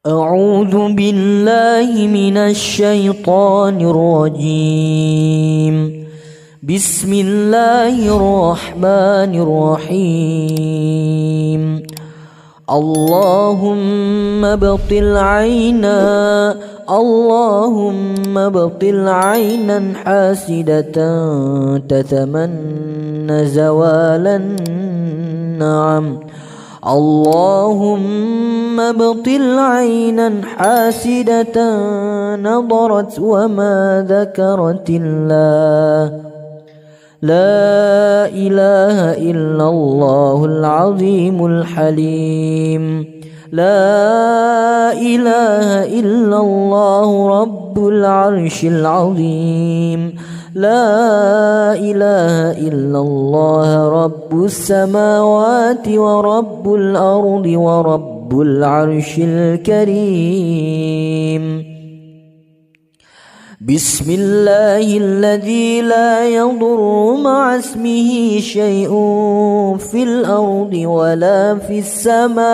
أعوذ بالله من الشيطان الرجيم. بسم الله الرحمن الرحيم. اللهم ابطل عينا حاسدة تتمنى زوال النعم. اللهم ابطل عينا حاسدة نظرت وما ذكرت الله. لا إله إلا الله العظيم الحليم. لا إله إلا الله رب العرش العظيم. لا إله إلا الله رب السماوات ورب الأرض ورب العرش الكريم. بسم الله الذي لا يضر مع اسمه شيء في الأرض ولا في السماء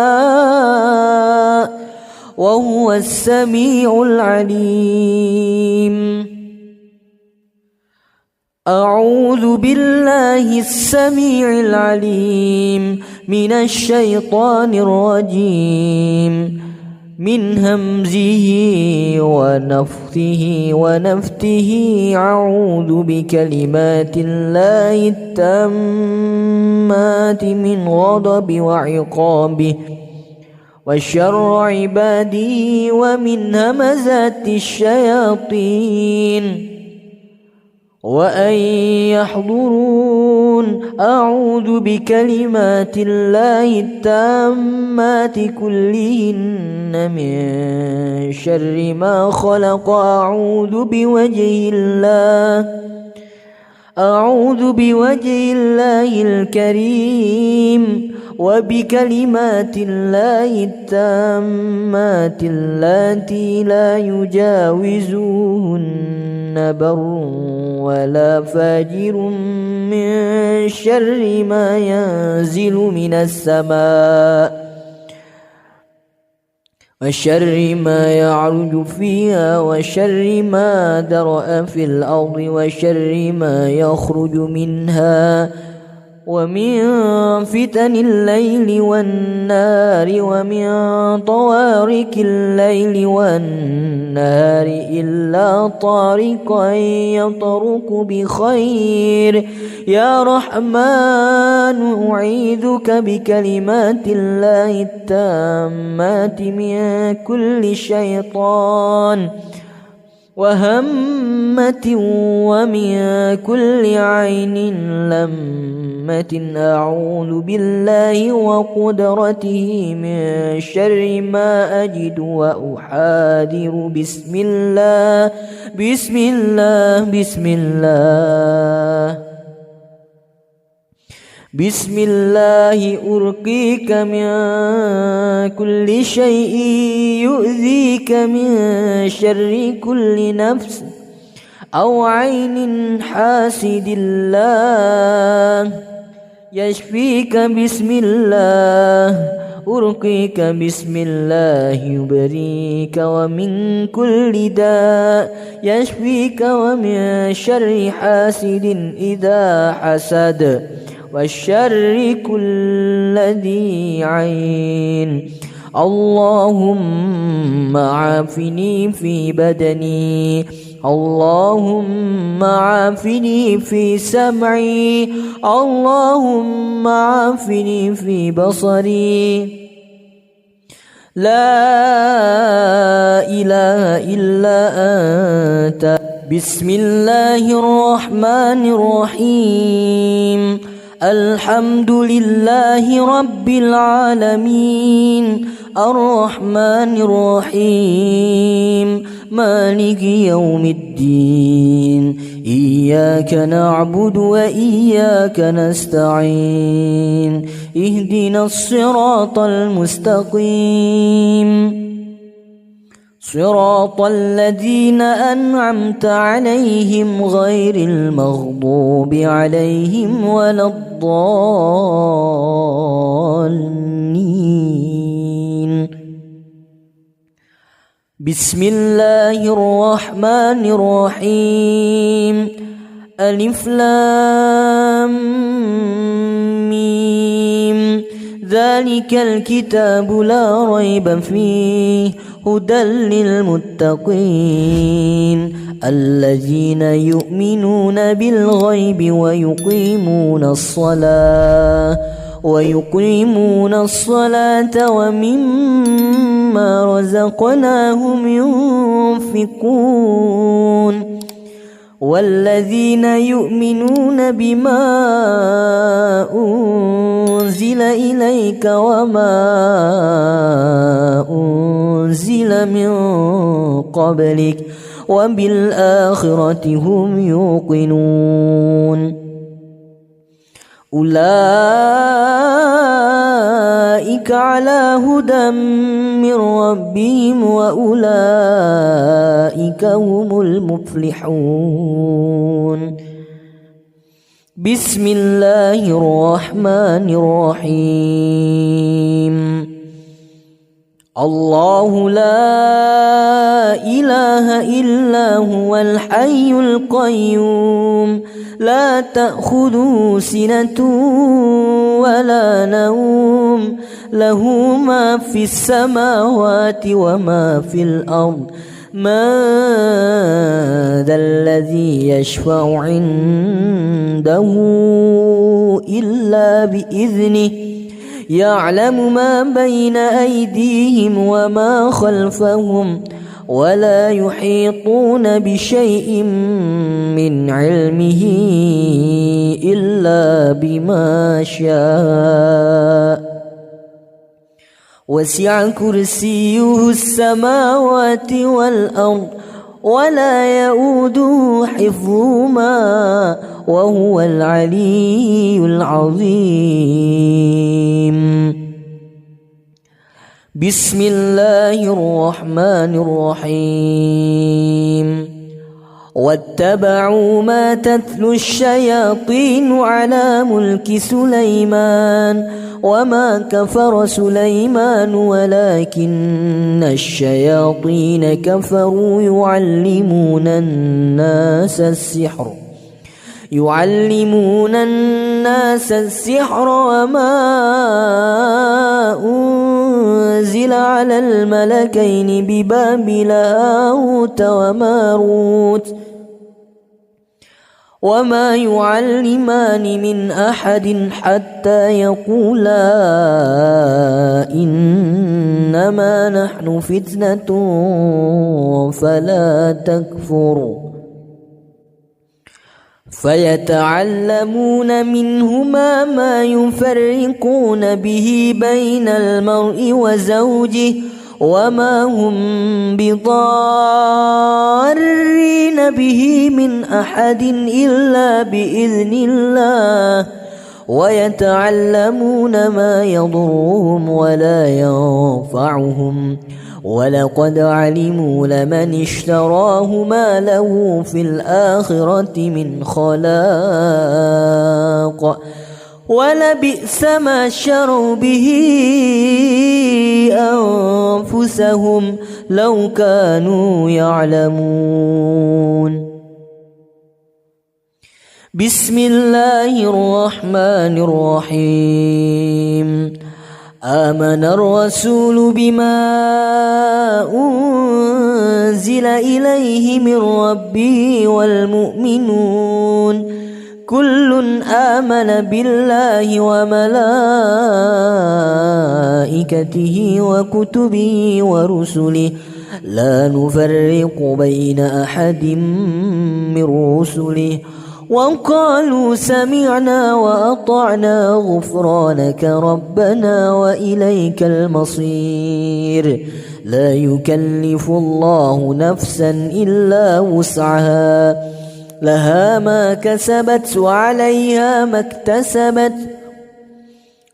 وهو السميع العليم. أعوذ بالله السميع العليم من الشيطان الرجيم، من همزه ونفثه ونفثه. أعوذ بكلمات الله التامات من غضب وعقابه وشر عباده ومن همزات الشياطين وأن يحضرون. أعوذ بكلمات الله التامات كلهن من شر ما خلق. أعوذ بوجه الله الكريم وبكلمات الله التامات اللاتي لا يجاوزهن بر ولا فاجر من شر ما ينزل من السماء وشر ما يعرج فيها وشر ما ذرأ في الأرض وشر ما يخرج منها ومن فتن الليل والنار ومن طوارق الليل والنهار إلا طارقا يطرق بخير. يا رحمن أعيذك بكلمات الله التامات من كل شيطان وهمة ومن كل عين لمة. أعوذ بالله وقدرته من شر ما أجد وأحاذر. بسم الله أرقيك من كل شيء يؤذيك من شر كل نفس أو عين حاسد الله يشفيك. بسم الله أرقيك. بسم الله يبريك ومن كل داء يشفيك ومن شر حاسد إذا حسد والشر كل ذي عين. اللهم عافني في بدني. اللهم عافني في سمعي. اللهم عافني في بصري. لا إله إلا أنت. بسم الله الرحمن الرحيم. الحمد لله رب العالمين الرحمن الرحيم مالك يوم الدين. إياك نعبد وإياك نستعين. اهدنا الصراط المستقيم صراط الذين أنعمت عليهم غير المغضوب عليهم ولا الضالين. بسم الله الرحمن الرحيم ألف لام ميم ذلك الكتاب لا ريب فيه هدى للمتقين الذين يؤمنون بالغيب ويقيمون الصلاة ومما رزقناهم ينفقون والذين يؤمنون بما أنزل إليك وما أنزل من قبلك وبالآخرة هم يوقنون أولئك على هدى من ربهم وأولئك هم المفلحون بسم الله الرحمن الرحيم الله لا إله إلا هو الحي القيوم لا تأخذه سنة ولا نوم له ما في السماوات وما في الأرض من ذا الذي يشفع عنده إلا بإذنه يعلم ما بين أيديهم وما خلفهم ولا يحيطون بشيء من علمه إلا بما شاء وسع كرسيه السماوات والأرض ولا يؤوده حفظهما وهو العلي العظيم بسم الله الرحمن الرحيم واتبعوا ما تتلو الشياطين على ملك سليمان وما كفر سليمان ولكن الشياطين كفروا يعلمون الناس السحر وما أنزل على الملكين ببابل هاروت وماروت وما يعلمان من أحد حتى يقولا إنما نحن فتنة فلا تكفر فيتعلمون منهما ما يفرقون به بين المرء وزوجه وما هم بضارين به من أحد إلا بإذن الله ويتعلمون ما يضرهم ولا ينفعهم ولقد علموا لمن اشتراه ما له في الآخرة من خلاق ولبئس ما شروا به أنفسهم لو كانوا يعلمون بسم الله الرحمن الرحيم آمن الرسول بما أنزل إليه من ربه والمؤمنون كل آمن بالله وملائكته وكتبه ورسله لا نفرق بين أحد من رسله وقالوا سمعنا وأطعنا غفرانك ربنا وإليك المصير لا يكلف الله نفسا إلا وسعها لها ما كسبت وعليها ما اكتسبت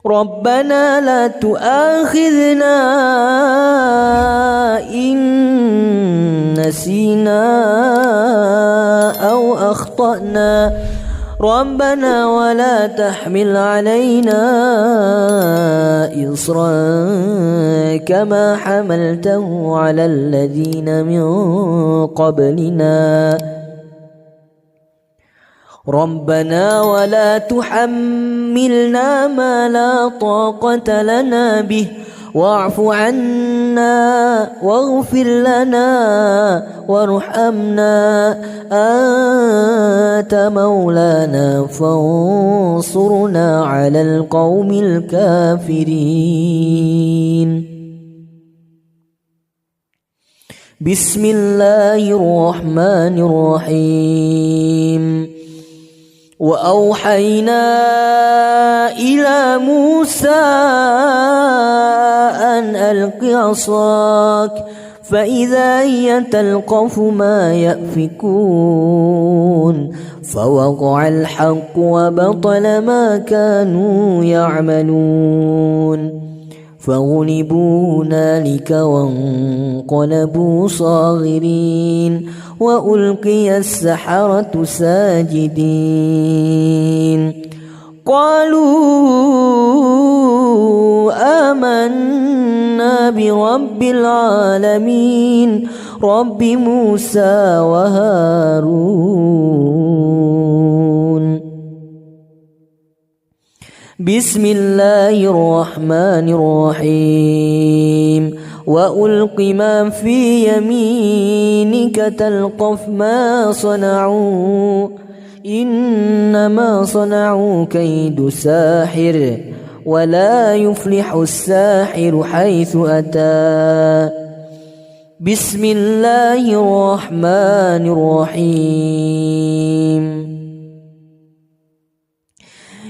ربنا لا تؤاخذنا إن نسينا أو أخطأنا ربنا ولا تحمل علينا إصرا كما حملته على الذين من قبلنا ربنا ولا تحملنا ما لا طاقة لنا به واعف عنا واغفر لنا وارحمنا أنت مولانا فانصرنا على القوم الكافرين. بسم الله الرحمن الرحيم. وأوحينا إلى موسى أن ألق عصاك فإذا هي تلقف ما يأفكون فوقع الحق وبطل ما كانوا يعملون فغلبوا هنالك وانقلبوا صاغرين وألقي السحرة ساجدين قالوا آمنا برب العالمين رب موسى وهارون. بسم الله الرحمن الرحيم. وألق ما في يمينك تلقف ما صنعوا إنما صنعوا كيد ساحر ولا يفلح الساحر حيث أتى. بسم الله الرحمن الرحيم.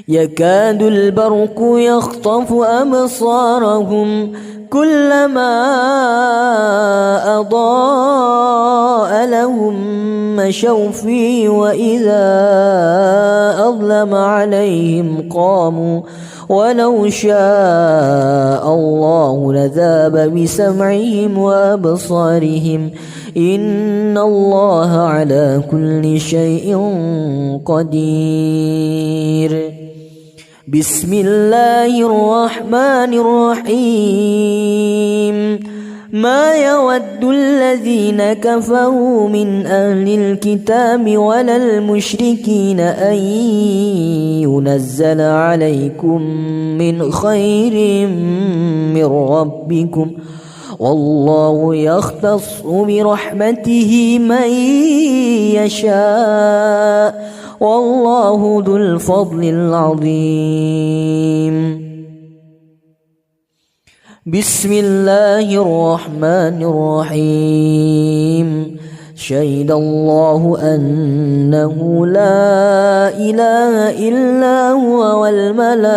يكاد البرق يخطف أبصارهم كلما أضاء لهم مشوا فيه وإذا أظلم عليهم قاموا ولو شاء الله لذهب بسمعهم وأبصارهم إن الله على كل شيء قدير. بسم الله الرحمن الرحيم. ما يود الذين كفروا من أهل الكتاب ولا المشركين أن ينزل عليكم من خير من ربكم والله يختص برحمته من يشاء والله ذو الفضل العظيم. بسم الله الرحمن الرحيم. شهد الله أنه لا إله إلا هو والملائكة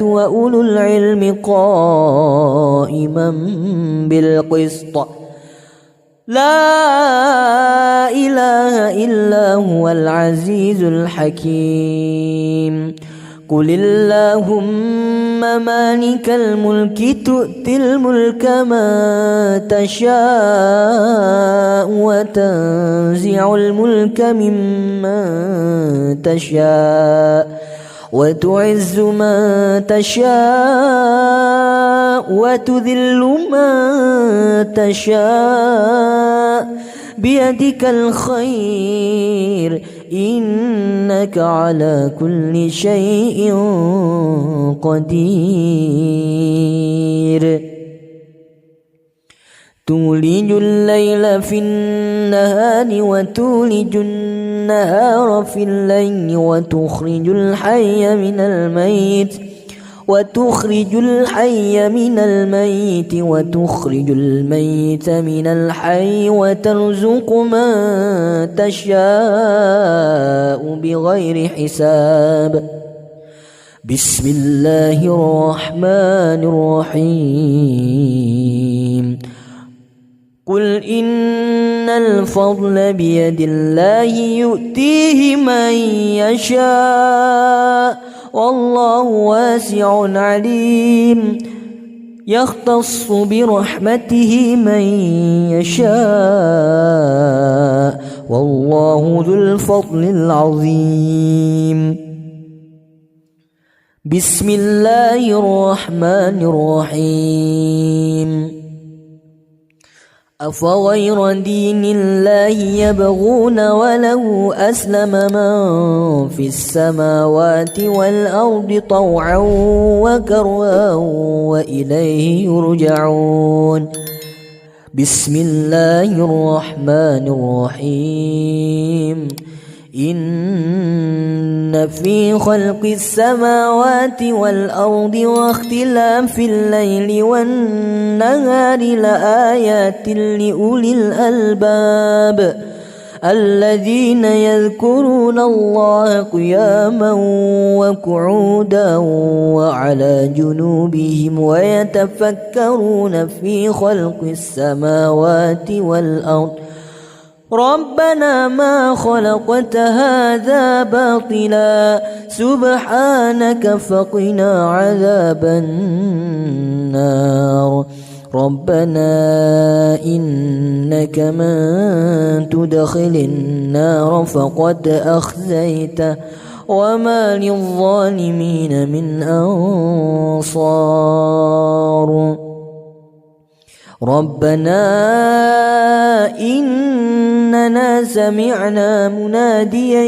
وأولو العلم قائما بالقسط لا إله إلا هو العزيز الحكيم. قل اللهم مالك الملك تؤتي الملك من تشاء وتنزع الملك ممن تشاء وتعز من تشاء وتذل من تشاء بيدك الخير إنك على كل شيء قدير. تولج الليل في النهار وتولج النهار في الليل وتخرج الحي من الميت وتخرج الميت من الحي وترزق من تشاء بغير حساب. بسم الله الرحمن الرحيم. قل إن الفضل بيد الله يؤتيه من يشاء والله واسع عليم. يختص برحمته من يشاء والله ذو الفضل العظيم. بسم الله الرحمن الرحيم. أفغير دين الله يبغون وله أسلم من في السماوات والأرض طوعا وكرها وإليه يرجعون. بسم الله الرحمن الرحيم. إن في خلق السماوات والأرض واختلاف الليل والنهار لآيات لأولي الألباب الذين يذكرون الله قياما وقعودا وعلى جنوبهم ويتفكرون في خلق السماوات والأرض ربنا ما خلقت هذا باطلا سبحانك فقنا عذاب النار. ربنا إنك من تدخل النار فقد أخزيته وما للظالمين من أنصار. ربنا إننا سمعنا مناديا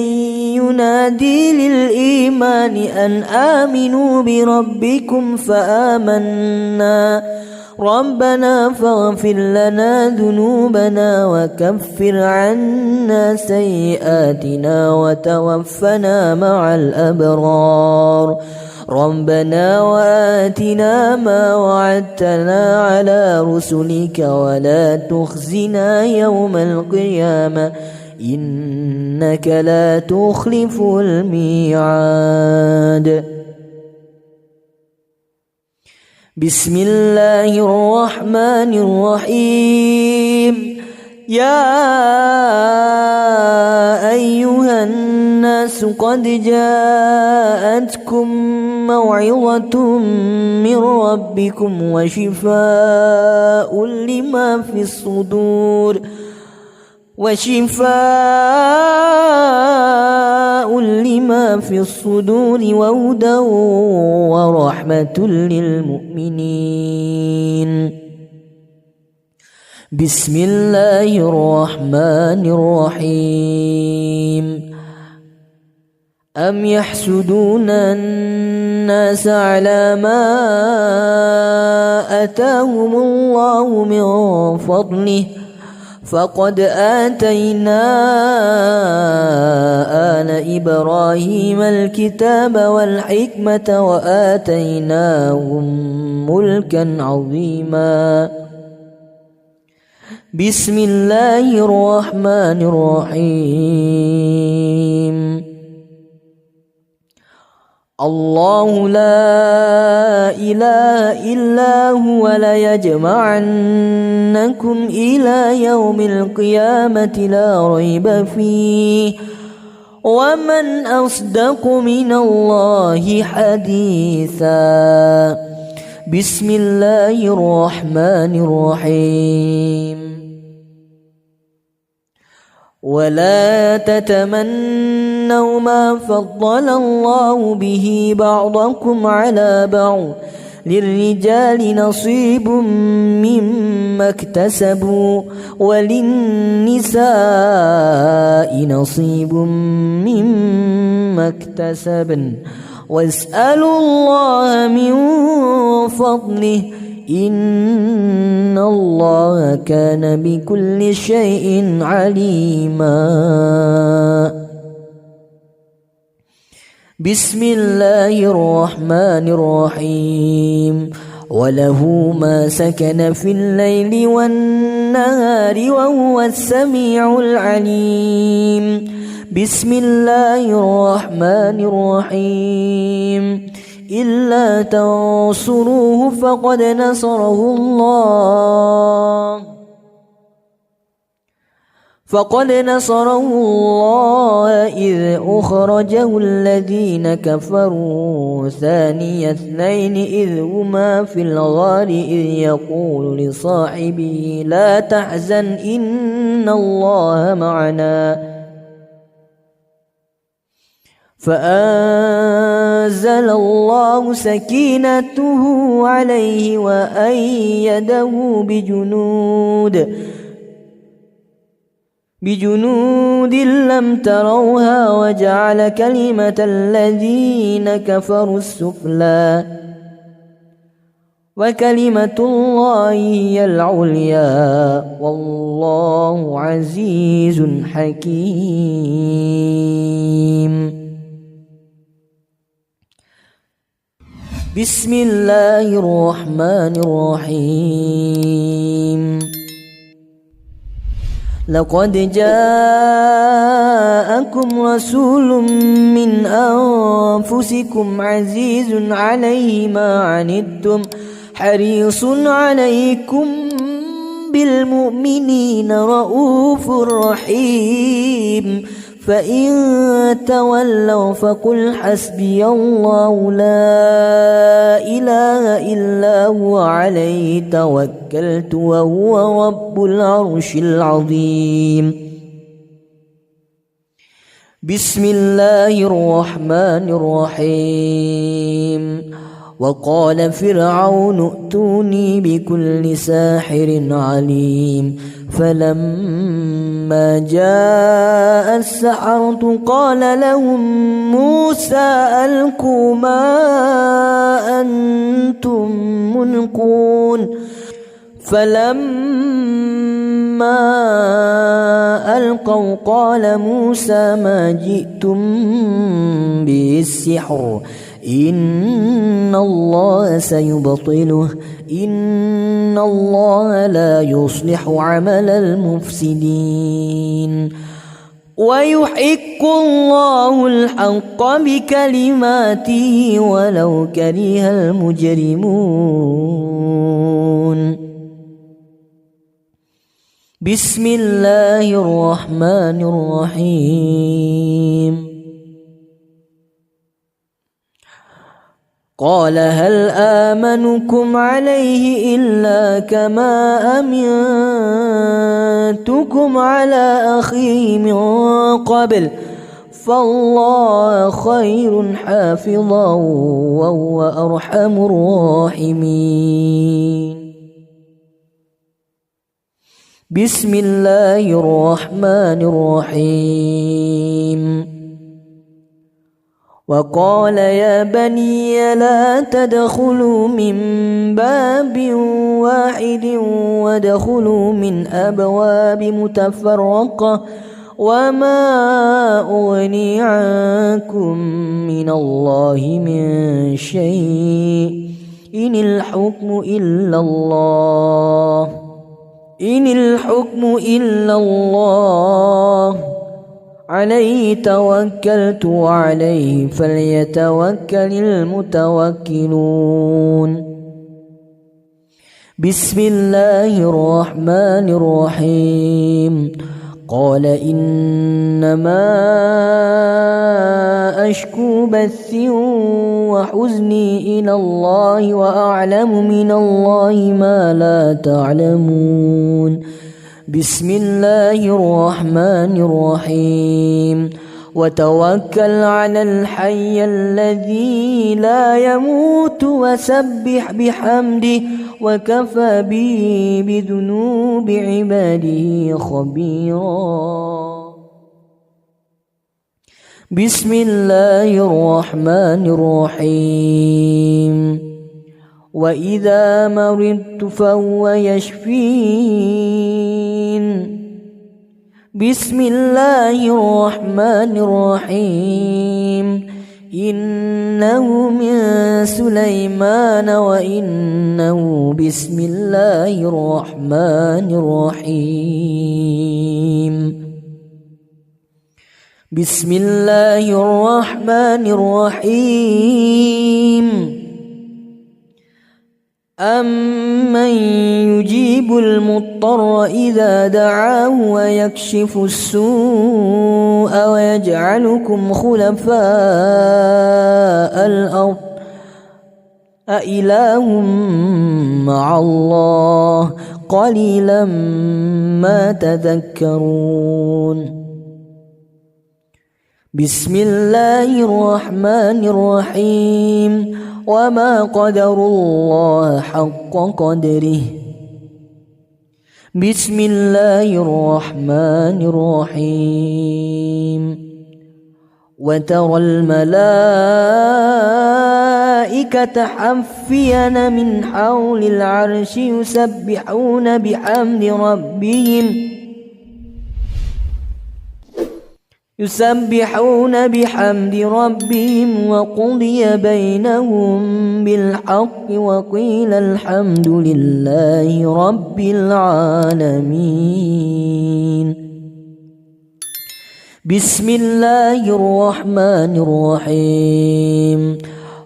ينادي للإيمان أن آمنوا بربكم فآمنا ربنا فاغفر لنا ذنوبنا وكفر عنا سيئاتنا وتوفنا مع الأبرار. ربنا وآتنا ما وعدتنا على رسلك ولا تخزنا يوم القيامة إنك لا تخلف الميعاد. بسم الله الرحمن الرحيم. يا أيها الناس قد جاءتكم موعظة من ربكم وشفاء لما في الصدور وهدى ورحمة للمؤمنين. بسم الله الرحمن الرحيم. أم يحسدون الناس على ما آتاهم الله من فضله فقد آتينا آل إبراهيم الكتاب والحكمة وآتيناهم ملكا عظيما. بسم الله الرحمن الرحيم. الله لا إله إلا هو ليجمعنكم إلى يوم القيامة لا ريب فيه ومن أصدق من الله حديثا. بسم الله الرحمن الرحيم. ولا تتمنوا ما فضل الله به بعضكم على بعض للرجال نصيب مما اكتسبوا وللنساء نصيب مما اكتسبن واسألوا الله من فضله إن الله كان بكل شيء عليما. بسم الله الرحمن الرحيم. وله ما سكن في الليل والنهار وهو السميع العليم. بسم الله الرحمن الرحيم. إلا تنصروه فقد نصره الله فقد نصره الله إذ أخرجه الذين كفروا ثاني اثنين إذ هما في الغار إذ يقول لصاحبه لا تحزن إن الله معنا فأنزل الله سكينته عليه وأيده بجنود لم تروها وجعل كلمة الذين كفروا السفلى وكلمة الله هي العليا والله عزيز حكيم. بسم الله الرحمن الرحيم. لقد جاءكم رسول من أنفسكم عزيز عليه ما عنتم حريص عليكم بالمؤمنين رؤوف رحيم. فإن تولوا فقل حسبي الله لا إله إلا هو عليه توكلت وهو رب العرش العظيم. بسم الله الرحمن الرحيم. وقال فرعون ائتوني بكل ساحر عليم. فلما جاء السحرة قال لهم موسى ألقوا ما أنتم ملقون. فلما ألقوا قال موسى ما جئتم به السحر إن الله سيبطله إن الله لا يصلح عمل المفسدين ويحق الله الحق بكلماته ولو كره المجرمون. بسم الله الرحمن الرحيم. قال هل آمنكم عليه إلا كما أمنتكم على أخيه من قبل فالله خير حافظا وهو أرحم الراحمين. بسم الله الرحمن الرحيم. وقال يا بني لا تدخلوا من باب واحد وادخلوا من أبواب متفرقة وما أغني عنكم من الله من شيء إن الحكم إلا الله عليه توكلت وعليه فليتوكل المتوكلون. بسم الله الرحمن الرحيم. قال إنما أشكو بثي وحزني إلى الله وأعلم من الله ما لا تعلمون. بسم الله الرحمن الرحيم. وتوكل على الحي الذي لا يموت وسبح بحمده وكفى به بذنوب عباده خبيرا. بسم الله الرحمن الرحيم. وإذا مرضت فهو يشفين. بسم الله الرحمن الرحيم. إنه من سليمان وإنه بسم الله الرحمن الرحيم. بسم الله الرحمن الرحيم. أَمَّن يُجِيبُ الْمُضْطَرَّ إِذَا دَعَاهُ وَيَكْشِفُ السُّوءَ وَيَجْعَلُكُمْ خُلَفَاءَ الْأَرْضِ أَإِلَٰهٌ مَّعَ اللَّهِ قَلِيلًا مَّا تَذَكَّرُونَ بسم الله الرحمن الرحيم وما قدروا الله حق قدره بسم الله الرحمن الرحيم وترى الملائكة حفين من حول العرش يسبحون بحمد ربهم وقضي بينهم بالحق وقيل الحمد لله رب العالمين بسم الله الرحمن الرحيم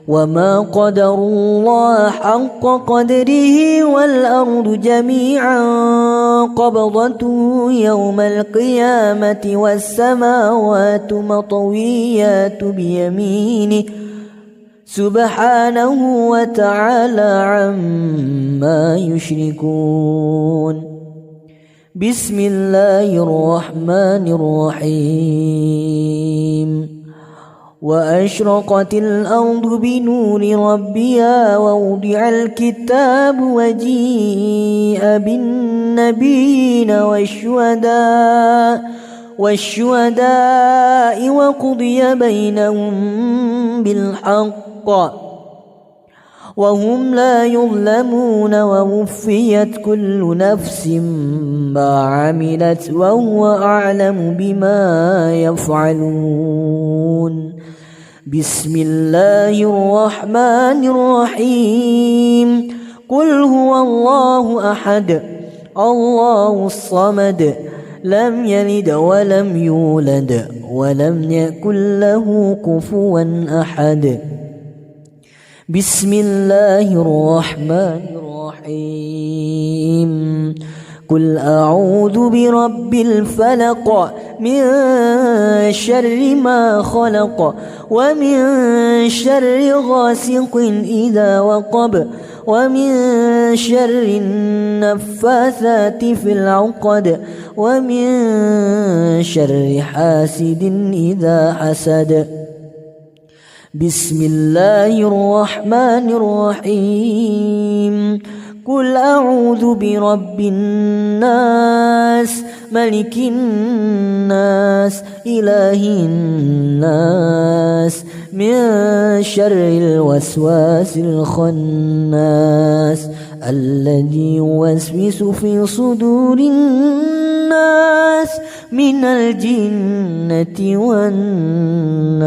وما قدروا الله حق قدره والأرض جميعا قبضته يوم القيامة والسماوات مطويات بيمينه سبحانه وتعالى عما يشركون بسم الله الرحمن الرحيم وأشرقت الأرض بنور ربها ووضع الكتاب وجيء بالنبيين والشهداء وقضي بينهم بالحق وهم لا يظلمون ووفيت كل نفس ما عملت وهو أعلم بما يفعلون بسم الله الرحمن الرحيم قل هو الله أحد الله الصمد لم يلد ولم يولد ولم يكن له كفوا أحد بسم الله الرحمن الرحيم قل أعوذ برب الفلق من شر ما خلق ومن شر غاسق إذا وقب ومن شر النفاثات في العقد ومن شر حاسد إذا حسد بسم الله الرحمن الرحيم قل أعوذ برب الناس ملك الناس إله الناس من شر الوسواس الخناس الذي يوسوس في صدور الناس من الجنة والناس